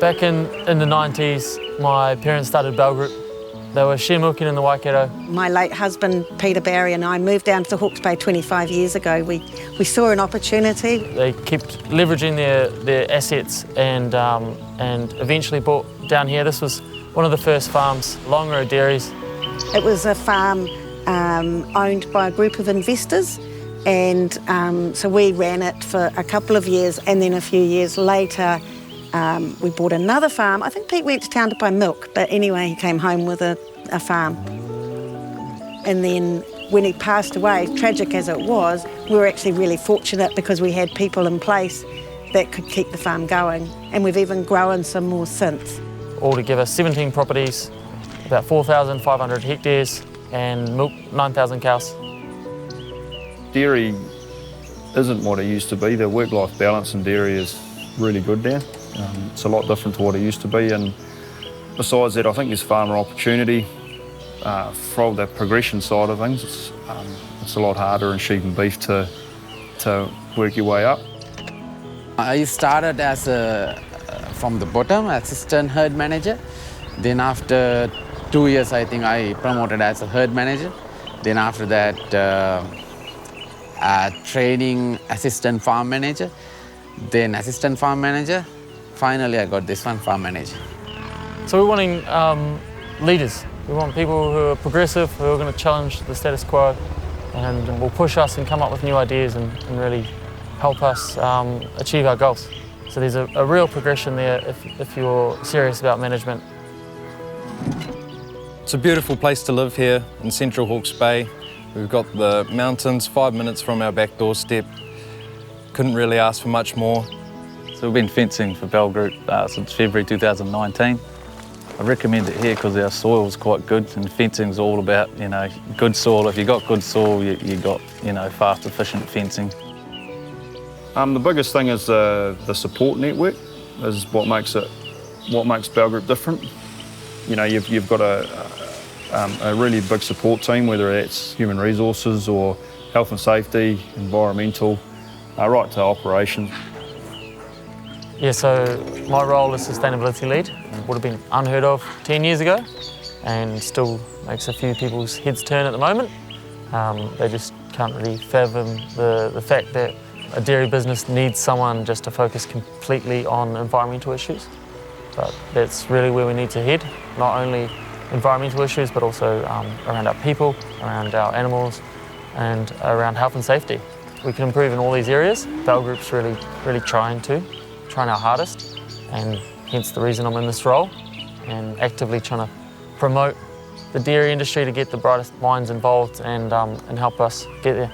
Back in the 90s, my parents started BEL Group. They were share milking in the Waikato. My late husband, Peter Barry, and I moved down to Hawke's Bay 25 years ago. We saw an opportunity. They kept leveraging their assets and eventually bought down here. This was one of the first farms, Long Road Dairies. It was a farm owned by a group of investors, and so we ran it for a couple of years, and then a few years later we bought another farm. I think Pete went to town to buy milk, but anyway, he came home with a farm. And then when he passed away, tragic as it was, we were actually really fortunate because we had people in place that could keep the farm going, and we've even grown some more since. Altogether 17 properties, about 4,500 hectares, and milk 9,000 cows. Dairy isn't what it used to be. The work-life balance in dairy is really good now. It's a lot different to what it used to be, and besides that, I think there's far more opportunity from the progression side of things. It's a lot harder in sheep and beef to work your way up. I started as from the bottom, assistant herd manager. Then after 2 years, I think I promoted as a herd manager. Then after that, training assistant farm manager. Then assistant farm manager. Finally, I got this one, farm manager. So we're wanting leaders. We want people who are progressive, who are going to challenge the status quo and will push us and come up with new ideas and really help us achieve our goals. So there's a real progression there if you're serious about management. It's a beautiful place to live here in central Hawke's Bay. We've got the mountains 5 minutes from our back doorstep. Couldn't really ask for much more. So we've been fencing for BEL Group since February 2019. I recommend it here because our soil's quite good, and fencing's all about, good soil. If you've got good soil, you got, fast, efficient fencing. The biggest thing is the support network is what makes BEL Group different. You've got a really big support team, whether it's human resources or health and safety, environmental, right to operations. Yeah, so my role as sustainability lead would have been unheard of 10 years ago and still makes a few people's heads turn at the moment. They just can't really fathom the fact that a dairy business needs someone just to focus completely on environmental issues. But that's really where we need to head, not only environmental issues, but also around our people, around our animals, and around health and safety. We can improve in all these areas. BEL Group's really trying our hardest, and hence the reason I'm in this role, and actively trying to promote the dairy industry to get the brightest minds involved and help us get there.